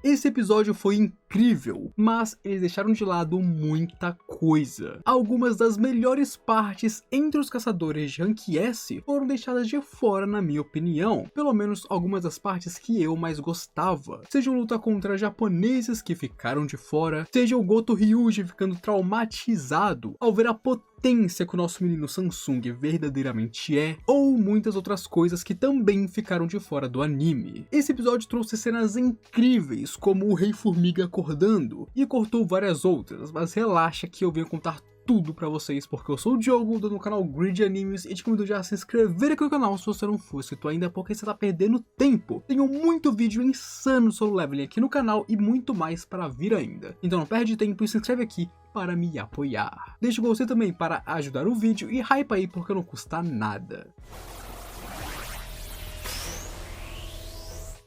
Esse episódio foi incrível, mas eles deixaram de lado muita coisa. Algumas das melhores partes entre os caçadores de Rank S foram deixadas de fora na minha opinião, pelo menos algumas das partes que eu mais gostava. Seja luta contra japoneses que ficaram de fora, seja o Goto Ryuji ficando traumatizado ao ver a potência que o nosso menino Samsung verdadeiramente é, ou muitas outras coisas que também ficaram de fora do anime. Esse episódio trouxe cenas incríveis, como o Rei Formiga acordando, e cortou várias outras, mas relaxa que eu venho contar tudo pra vocês, porque eu sou o Diogo, do canal Grid Animes, e te convido já a se inscrever aqui no canal se você não for inscrito ainda, porque você tá perdendo tempo. Tenho muito vídeo insano solo leveling aqui no canal e muito mais para vir ainda. Então não perde tempo e se inscreve aqui para me apoiar. Deixa o gostei também para ajudar o vídeo e hype aí porque não custa nada.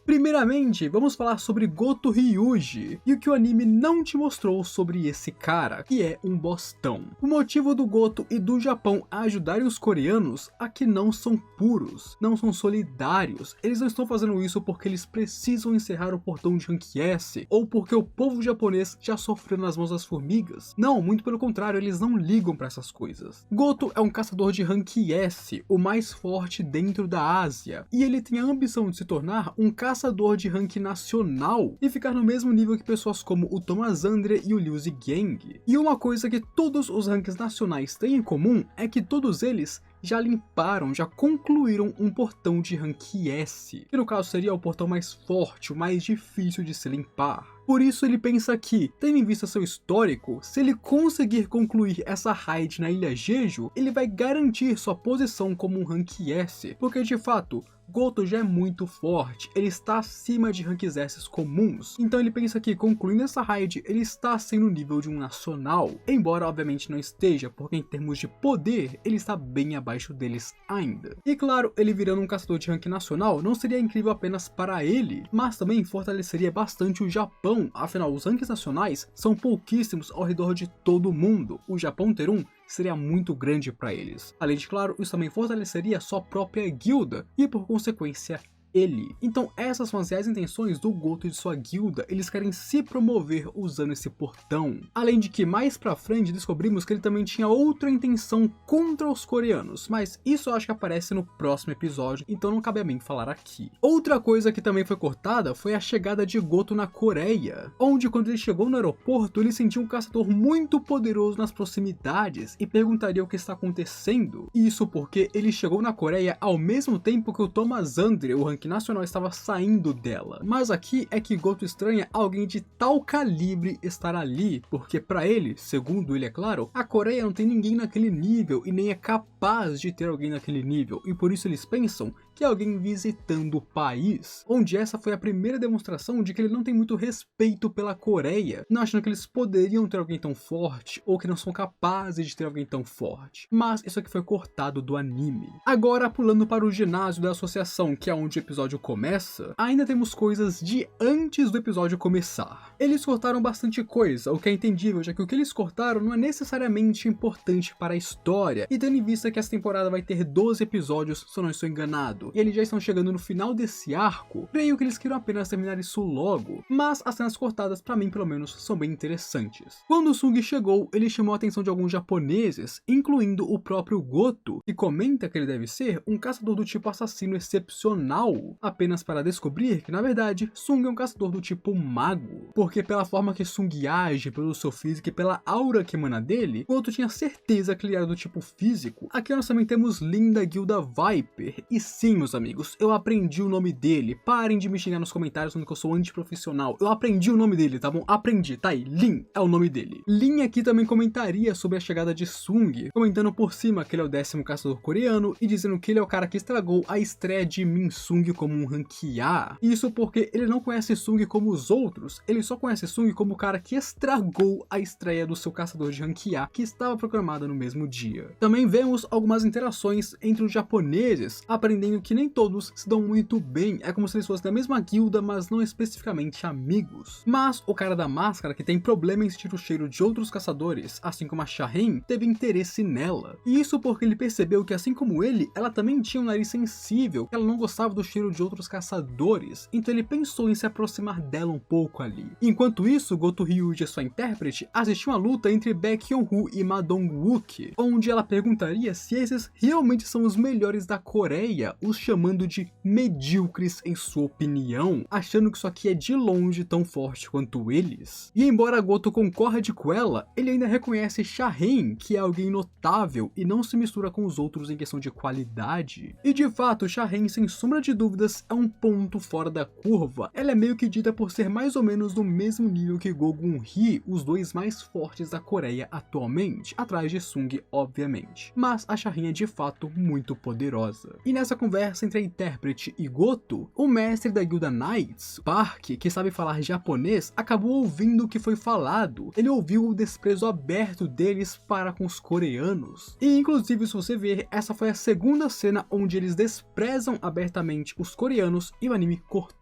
Primeiramente, vamos falar sobre Goto Ryuji e o que o anime não te mostrou sobre esse cara, que é um bostão. O motivo do Goto e do Japão ajudarem os coreanos é que não são puros, não são solidários. Eles não estão fazendo isso porque eles precisam encerrar o portão de Rank S ou porque o povo japonês já sofreu nas mãos das formigas. Não, muito pelo contrário, eles não ligam para essas coisas. Goto é um caçador de Rank S, o mais forte dentro da Ásia, e ele tem a ambição de se tornar um caçador de rank nacional e ficar no mesmo nível que pessoas como o Thomas Andre e o Liu Zigang. E uma coisa que todos os ranks nacionais têm em comum é que todos eles já limparam, já concluíram um portão de Rank S, que no caso seria o portão mais forte, o mais difícil de se limpar. Por isso ele pensa que, tendo em vista seu histórico, se ele conseguir concluir essa raid na Ilha Jeju, ele vai garantir sua posição como um Rank S, porque de fato, Goto já é muito forte, ele está acima de ranks S comuns, então ele pensa que concluindo essa raid, ele está assim no nível de um nacional, embora obviamente não esteja, porque em termos de poder, ele está bem abaixo deles ainda. E claro, ele virando um caçador de rank nacional não seria incrível apenas para ele, mas também fortaleceria bastante o Japão, afinal os ranks nacionais são pouquíssimos ao redor de todo o mundo, o Japão ter um seria muito grande para eles. Além de, claro, isso também fortaleceria sua própria guilda e, por consequência, ele. Então essas são as reais intenções do Goto e de sua guilda, eles querem se promover usando esse portão. Além de que mais pra frente descobrimos que ele também tinha outra intenção contra os coreanos, mas isso eu acho que aparece no próximo episódio, então não cabe a mim falar aqui. Outra coisa que também foi cortada foi a chegada de Goto na Coreia, onde quando ele chegou no aeroporto ele sentiu um caçador muito poderoso nas proximidades e perguntaria o que está acontecendo. Isso porque ele chegou na Coreia ao mesmo tempo que o Thomas Andre, o rank nacional, estava saindo dela. Mas aqui é que Goto estranha alguém de tal calibre estar ali, porque para ele, segundo ele é claro, a Coreia não tem ninguém naquele nível e nem é capaz de ter alguém naquele nível, e por isso eles pensam que é alguém visitando o país, onde essa foi a primeira demonstração de que ele não tem muito respeito pela Coreia, não achando que eles poderiam ter alguém tão forte, ou que não são capazes de ter alguém tão forte. Mas isso aqui foi cortado do anime. Agora, pulando para o ginásio da associação, que é onde o episódio começa, ainda temos coisas de antes do episódio começar. Eles cortaram bastante coisa, o que é entendível, já que o que eles cortaram não é necessariamente importante para a história, e tendo em vista que essa temporada vai ter 12 episódios, se eu não estou enganado, e eles já estão chegando no final desse arco, creio que eles queriam apenas terminar isso logo, mas as cenas cortadas pra mim pelo menos são bem interessantes. Quando o Sung chegou, ele chamou a atenção de alguns japoneses, incluindo o próprio Goto, que comenta que ele deve ser um caçador do tipo assassino excepcional, apenas para descobrir que na verdade Sung é um caçador do tipo mago, porque pela forma que Sung age, pelo seu físico e pela aura que emana dele, Goto tinha certeza que ele era do tipo físico. Aqui nós também temos Lin da guilda Viper, e sim meus amigos, eu aprendi o nome dele, parem de me xingar nos comentários falando que eu sou antiprofissional, eu aprendi o nome dele, tá bom? Aprendi, tá aí, Lin é o nome dele. Lin aqui também comentaria sobre a chegada de Sung, comentando por cima que ele é o 10º caçador coreano e dizendo que ele é o cara que estragou a estreia de Min Sung como um rank A. Isso porque ele não conhece Sung como os outros, ele só conhece Sung como o cara que estragou a estreia do seu caçador de rank A, que estava programada no mesmo dia. Também vemos algumas interações entre os japoneses, aprendendo meio que nem todos se dão muito bem, é como se eles fossem da mesma guilda, mas não especificamente amigos. Mas o cara da máscara, que tem problema em sentir o cheiro de outros caçadores, assim como a Shaheen, teve interesse nela. E isso porque ele percebeu que, assim como ele, ela também tinha um nariz sensível, que ela não gostava do cheiro de outros caçadores, então ele pensou em se aproximar dela um pouco ali. Enquanto isso, Goto Ryuji, sua intérprete, assistiu a luta entre Baek Hyun-woo e Ma Dong-wook, onde ela perguntaria se esses realmente são os melhores da Coreia, os chamando de medíocres em sua opinião, achando que isso aqui é de longe tão forte quanto eles. E embora Goto concorde com ela, ele ainda reconhece Shaheen, que é alguém notável e não se mistura com os outros em questão de qualidade. E de fato, Shaheen, sem sombra de dúvidas, é um ponto fora da curva. Ela é meio que dita por ser mais ou menos do mesmo nível que Go Gun-hee, os dois mais fortes da Coreia atualmente, atrás de Sung, obviamente. Mas a Shaheen é de fato muito poderosa. E nessa conversa entre a intérprete e Goto, o mestre da guilda Knights, Park, que sabe falar japonês, acabou ouvindo o que foi falado. Ele ouviu o desprezo aberto deles para com os coreanos. E inclusive, se você ver, essa foi a segunda cena onde eles desprezam abertamente os coreanos e o anime cortou.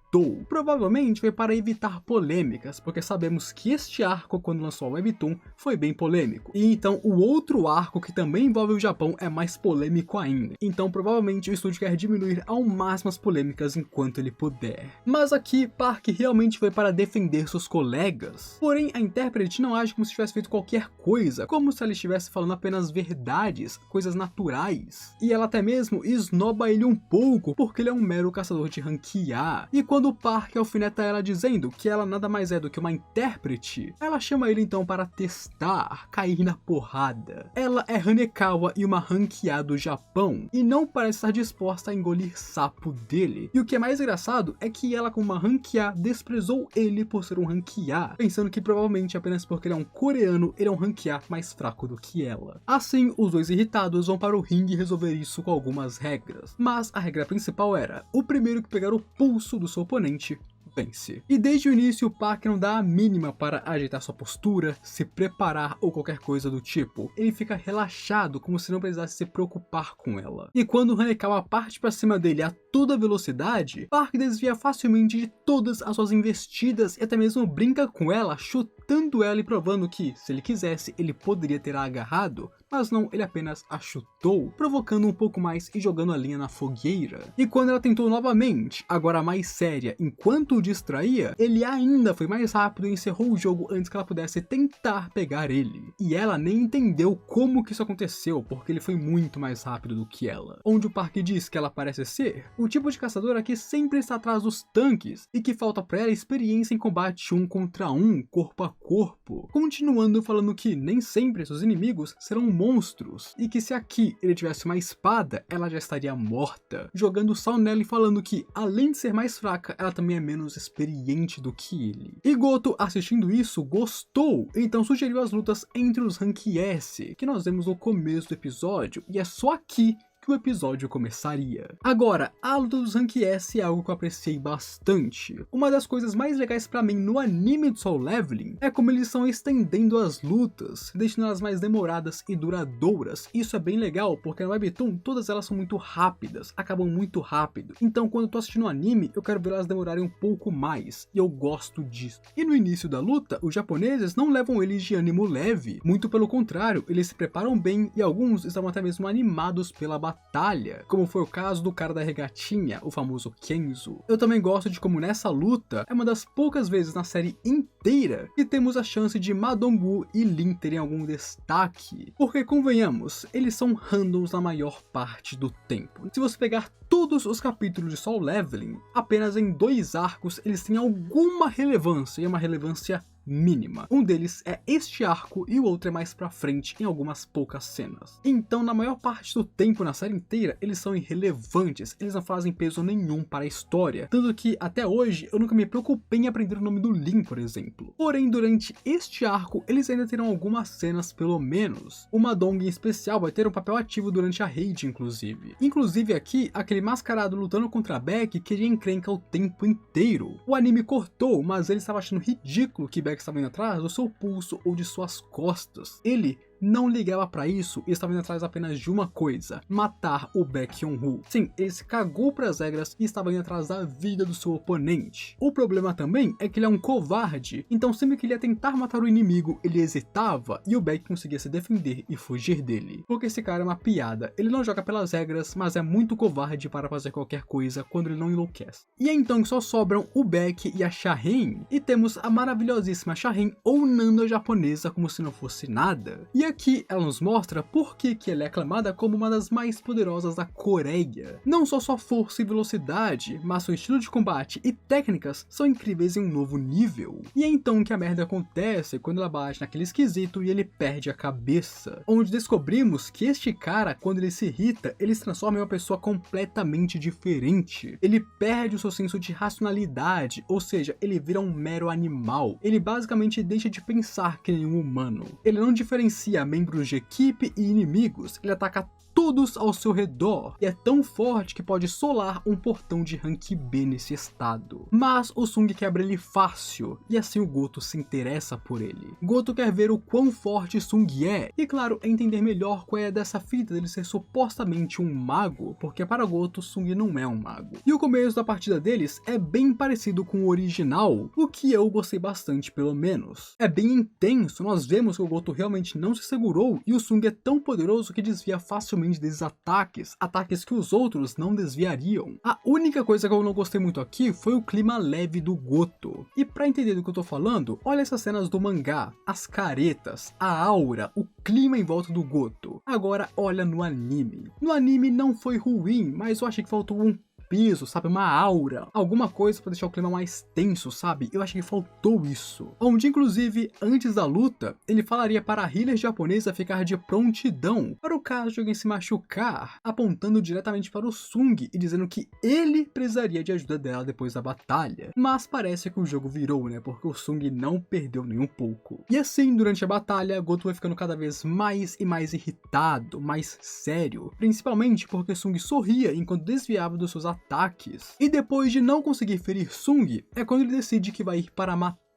Provavelmente foi para evitar polêmicas, porque sabemos que este arco, quando lançou o Webtoon, foi bem polêmico. E então o outro arco, que também envolve o Japão, é mais polêmico ainda. Então provavelmente o estúdio quer diminuir ao máximo as polêmicas enquanto ele puder. Mas aqui, Park realmente foi para defender seus colegas. Porém, a intérprete não age como se tivesse feito qualquer coisa, como se ela estivesse falando apenas verdades, coisas naturais. E ela até mesmo esnoba ele um pouco, porque ele é um mero caçador de rank A. E quando o Park alfineta ela dizendo que ela nada mais é do que uma intérprete, ela chama ele então para testar, cair na porrada. Ela é Hanekawa e uma rank A do Japão, e não parece estar disposta a engolir sapo dele. E o que é mais engraçado é que ela, como uma rank A, desprezou ele por ser um rank A, pensando que provavelmente apenas porque ele é um coreano, ele é um rank A mais fraco do que ela. Assim, os dois irritados vão para o ringue resolver isso com algumas regras. Mas a regra principal era: o primeiro que pegar o pulso do seu oponente vence. E desde o início, o Park não dá a mínima para ajeitar sua postura, se preparar ou qualquer coisa do tipo. Ele fica relaxado, como se não precisasse se preocupar com ela. E quando o Hanekawa parte para cima dele a toda velocidade, Park desvia facilmente de todas as suas investidas e até mesmo brinca com ela, chutando ela e provando que, se ele quisesse, ele poderia ter a agarrado, mas não, ele apenas a chutou, provocando um pouco mais e jogando a linha na fogueira. E quando ela tentou novamente, agora mais séria, enquanto o distraía, ele ainda foi mais rápido e encerrou o jogo antes que ela pudesse tentar pegar ele. E ela nem entendeu como que isso aconteceu, porque ele foi muito mais rápido do que ela. Onde o Park diz que ela parece ser o tipo de caçadora que sempre está atrás dos tanques e que falta pra ela experiência em combate 1 contra 1, corpo a corpo. Continuando falando que nem sempre seus inimigos serão monstros, e que se aqui ele tivesse uma espada, ela já estaria morta, jogando sal nela e falando que, além de ser mais fraca, ela também é menos experiente do que ele. E Goto, assistindo isso, gostou, então sugeriu as lutas entre os Rank S, que nós vemos no começo do episódio, e é só aqui que o episódio começaria. Agora, a luta dos Rank S é algo que eu apreciei bastante. Uma das coisas mais legais pra mim no anime de Solo Leveling é como eles estão estendendo as lutas, deixando elas mais demoradas e duradouras. Isso é bem legal, porque no Webtoon todas elas são muito rápidas, acabam muito rápido. Então quando eu tô assistindo um anime, eu quero ver elas demorarem um pouco mais, e eu gosto disso. E no início da luta, os japoneses não levam eles de ânimo leve, muito pelo contrário, eles se preparam bem e alguns estavam até mesmo animados pela batalha, como foi o caso do cara da regatinha, o famoso Kenzo. Eu também gosto de como nessa luta é uma das poucas vezes na série inteira que temos a chance de Ma Dong-woo e Lin terem algum destaque, porque convenhamos, eles são randoms na maior parte do tempo. Se você pegar todos os capítulos de Solo Leveling, apenas em 2 arcos eles têm alguma relevância, e é uma relevância mínima. Um deles é este arco e o outro é mais pra frente em algumas poucas cenas. Então, na maior parte do tempo na série inteira, eles são irrelevantes, eles não fazem peso nenhum para a história. Tanto que, até hoje, eu nunca me preocupei em aprender o nome do Lin, por exemplo. Porém, durante este arco, eles ainda terão algumas cenas, pelo menos. O Ma Dong, em especial, vai ter um papel ativo durante a raid, inclusive. Inclusive aqui, aquele mascarado lutando contra a Baek queria encrenca o tempo inteiro. O anime cortou, mas ele estava achando ridículo que Baek estava indo atrás do seu pulso ou de suas costas. Ele não ligava pra isso e estava indo atrás apenas de uma coisa: matar o Baek Hyun-woo. Sim, ele se cagou pras regras e estava indo atrás da vida do seu oponente. O problema também é que ele é um covarde, então sempre que ele ia tentar matar o inimigo, ele hesitava e o Baek conseguia se defender e fugir dele. Porque esse cara é uma piada, ele não joga pelas regras, mas é muito covarde para fazer qualquer coisa quando ele não enlouquece. E é então que só sobram o Baek e a Shahin, e temos a maravilhosíssima Shahin, ou Nana japonesa, como se não fosse nada. E aqui ela nos mostra por que ela é aclamada como uma das mais poderosas da Coreia. Não só sua força e velocidade, mas seu estilo de combate e técnicas são incríveis em um novo nível. E é então que a merda acontece quando ela bate naquele esquisito e ele perde a cabeça. Onde descobrimos que este cara, quando ele se irrita, ele se transforma em uma pessoa completamente diferente. Ele perde o seu senso de racionalidade, ou seja, ele vira um mero animal. Ele basicamente deixa de pensar que nem um humano. Ele não diferencia membros de equipe e inimigos, ele ataca todos ao seu redor, e é tão forte que pode solar um portão de rank B nesse estado. Mas o Sung quebra ele fácil, e assim o Goto se interessa por ele. Goto quer ver o quão forte Sung é, e claro, entender melhor qual é dessa fita dele ser supostamente um mago, porque para Goto, Sung não é um mago. E o começo da partida deles é bem parecido com o original, o que eu gostei bastante pelo menos. É bem intenso, nós vemos que o Goto realmente não se segurou, e o Sung é tão poderoso que desvia facilmente desses ataques que os outros não desviariam. A única coisa que eu não gostei muito aqui foi o clima leve do Goto. E pra entender do que eu tô falando, olha essas cenas do mangá, as caretas, a aura, o clima em volta do Goto. Agora olha no anime. No anime não foi ruim, mas eu achei que faltou um peso, sabe, uma aura, alguma coisa pra deixar o clima mais tenso, sabe? Eu achei que faltou isso. Onde, inclusive, antes da luta, ele falaria para a healer japonesa ficar de prontidão para o caso de alguém se machucar, apontando diretamente para o Sung e dizendo que ele precisaria de ajuda dela depois da batalha. Mas parece que o jogo virou, né? Porque o Sung não perdeu nem um pouco. E assim, durante a batalha, Goto vai ficando cada vez mais e mais irritado, mais sério, principalmente porque Sung sorria enquanto desviava dos seus ataques. E depois de não conseguir ferir Sung, é quando ele decide que vai ir para matar.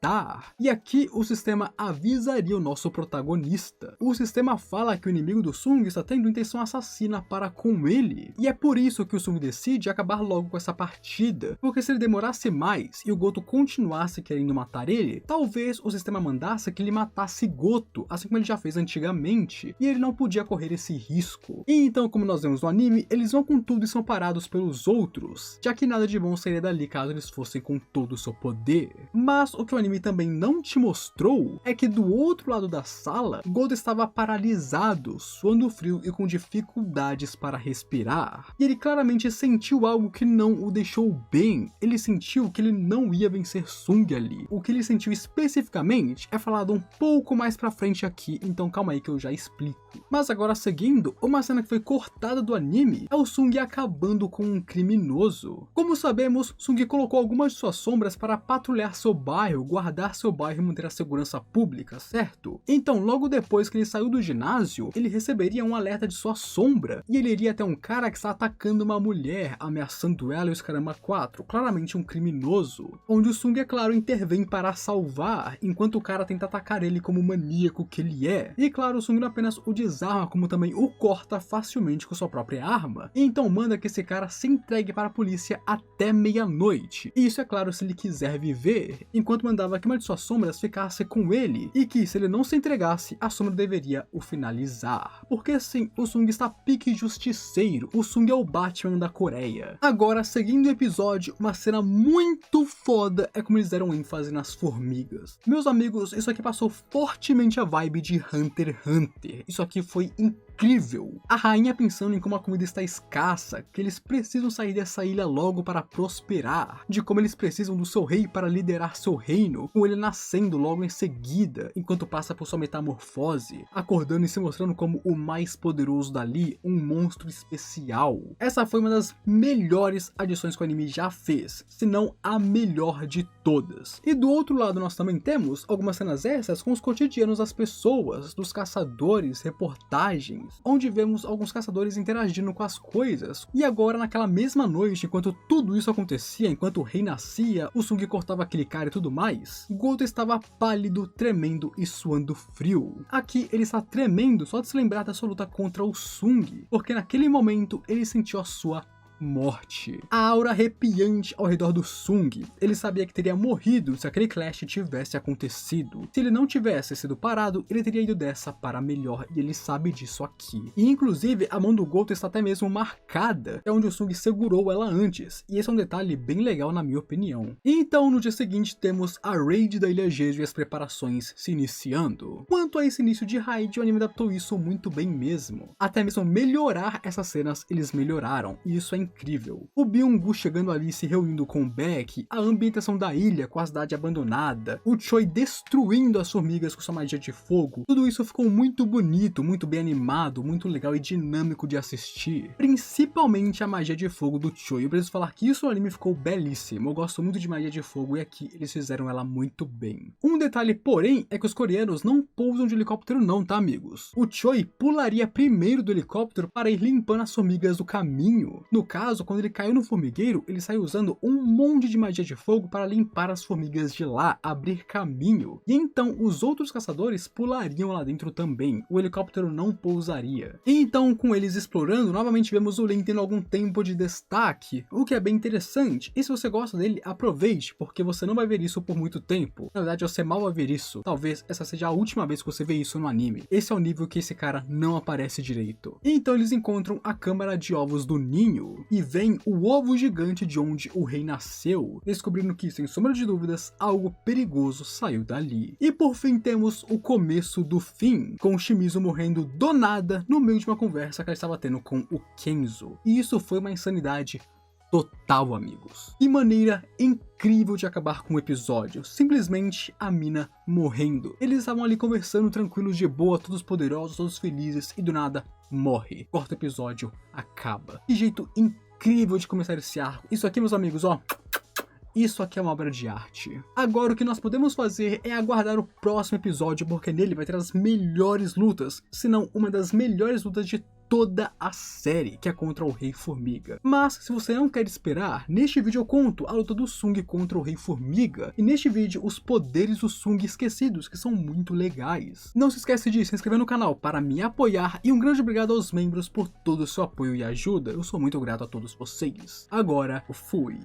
E aqui o sistema avisaria o nosso protagonista. O sistema fala que o inimigo do Sung está tendo intenção assassina para com ele. E é por isso que o Sung decide acabar logo com essa partida. Porque se ele demorasse mais e o Goto continuasse querendo matar ele, talvez o sistema mandasse que ele matasse Goto, assim como ele já fez antigamente. E ele não podia correr esse risco. E então, como nós vemos no anime, eles vão com tudo e são parados pelos outros, já que nada de bom sairia dali caso eles fossem com todo o seu poder. Mas o que o anime também não te mostrou é que do outro lado da sala, Goto estava paralisado, suando frio e com dificuldades para respirar. E ele claramente sentiu algo que não o deixou bem. Ele sentiu que ele não ia vencer Sung ali. O que ele sentiu especificamente é falado um pouco mais pra frente aqui, então calma aí que eu já explico. Mas agora seguindo, uma cena que foi cortada do anime é o Sung acabando com um criminoso. Como sabemos, Sung colocou algumas de suas sombras para patrulhar seu bairro, guardar seu bairro e manter a segurança pública, certo? Então, logo depois que ele saiu do ginásio, ele receberia um alerta de sua sombra, e ele iria até um cara que está atacando uma mulher, ameaçando ela e os caramba 4, claramente um criminoso, onde o Sung, é claro, intervém para salvar, enquanto o cara tenta atacar ele como maníaco que ele é. E claro, o Sung não apenas o desarma, como também o corta facilmente com sua própria arma, e então manda que esse cara se entregue para a polícia até meia-noite. E isso é claro se ele quiser viver, enquanto mandava que uma de suas sombras ficasse com ele, e que se ele não se entregasse, a sombra deveria o finalizar. Porque sim, o Sung está pique justiceiro, o Sung é o Batman da Coreia. Agora, seguindo o episódio, uma cena muito foda é como eles deram ênfase nas formigas. Meus amigos, isso aqui passou fortemente a vibe de Hunter x Hunter. Isso aqui foi incrível. A rainha pensando em como a comida está escassa, que eles precisam sair dessa ilha logo para prosperar, de como eles precisam do seu rei para liderar seu reino, com ele nascendo logo em seguida, enquanto passa por sua metamorfose, acordando e se mostrando como o mais poderoso dali, um monstro especial. Essa foi uma das melhores adições que o anime já fez, se não a melhor de todas. E do outro lado nós também temos algumas cenas extras com os cotidianos das pessoas, dos caçadores, reportagens, imagens, onde vemos alguns caçadores interagindo com as coisas. E agora, naquela mesma noite, enquanto tudo isso acontecia, enquanto o rei nascia, o Sung cortava aquele cara e tudo mais, Goto estava pálido, tremendo e suando frio. Aqui ele está tremendo só de se lembrar da sua luta contra o Sung, porque naquele momento ele sentiu a sua morte. A aura arrepiante ao redor do Sung. Ele sabia que teria morrido se aquele clash tivesse acontecido. Se ele não tivesse sido parado, ele teria ido dessa para melhor, e ele sabe disso aqui. E inclusive, a mão do Goto está até mesmo marcada, é onde o Sung segurou ela antes, e esse é um detalhe bem legal na minha opinião. E então, no dia seguinte, temos a raid da Ilha Jeju e as preparações se iniciando. Quanto a esse início de raid, o anime adaptou isso muito bem mesmo. Até mesmo melhorar essas cenas, eles melhoraram, e isso é incrível. O Byung-gu chegando ali se reunindo com o Beck, a ambientação da ilha com a cidade abandonada, o Choi destruindo as formigas com sua magia de fogo, tudo isso ficou muito bonito, muito bem animado, muito legal e dinâmico de assistir. Principalmente a magia de fogo do Choi. Eu preciso falar que isso no anime ficou belíssimo, eu gosto muito de magia de fogo e aqui eles fizeram ela muito bem. Um detalhe, porém, é que os coreanos não pousam de helicóptero não, tá amigos? O Choi pularia primeiro do helicóptero para ir limpando as formigas do caminho. No caso, quando ele caiu no formigueiro, ele saiu usando um monte de magia de fogo para limpar as formigas de lá, abrir caminho. E então os outros caçadores pulariam lá dentro também, o helicóptero não pousaria. E então, com eles explorando, novamente vemos o Len tendo algum tempo de destaque, o que é bem interessante. E se você gosta dele, aproveite, porque você não vai ver isso por muito tempo. Na verdade, você mal vai ver isso. Talvez essa seja a última vez que você vê isso no anime. Esse é o nível que esse cara não aparece direito. E então eles encontram a câmara de ovos do ninho, e vem o ovo gigante de onde o rei nasceu, descobrindo que, sem sombra de dúvidas, algo perigoso saiu dali. E por fim temos o começo do fim, com Shimizu morrendo do nada no meio de uma conversa que ela estava tendo com o Kenzo. E isso foi uma insanidade total, amigos. Que maneira incrível de acabar com o episódio, simplesmente a mina morrendo. Eles estavam ali conversando tranquilos de boa, todos poderosos, todos felizes, e do nada morre. Corta o episódio, acaba. Que jeito incrível de começar esse arco. Isso aqui, meus amigos, ó, isso aqui é uma obra de arte. Agora o que nós podemos fazer é aguardar o próximo episódio, porque nele vai ter as melhores lutas, se não uma das melhores lutas de toda a série, que é contra o Rei Formiga. Mas, se você não quer esperar, neste vídeo eu conto a luta do Sung contra o Rei Formiga, e neste vídeo os poderes do Sung esquecidos, que são muito legais. Não se esquece de se inscrever no canal para me apoiar, e um grande obrigado aos membros por todo o seu apoio e ajuda, eu sou muito grato a todos vocês. Agora, fui!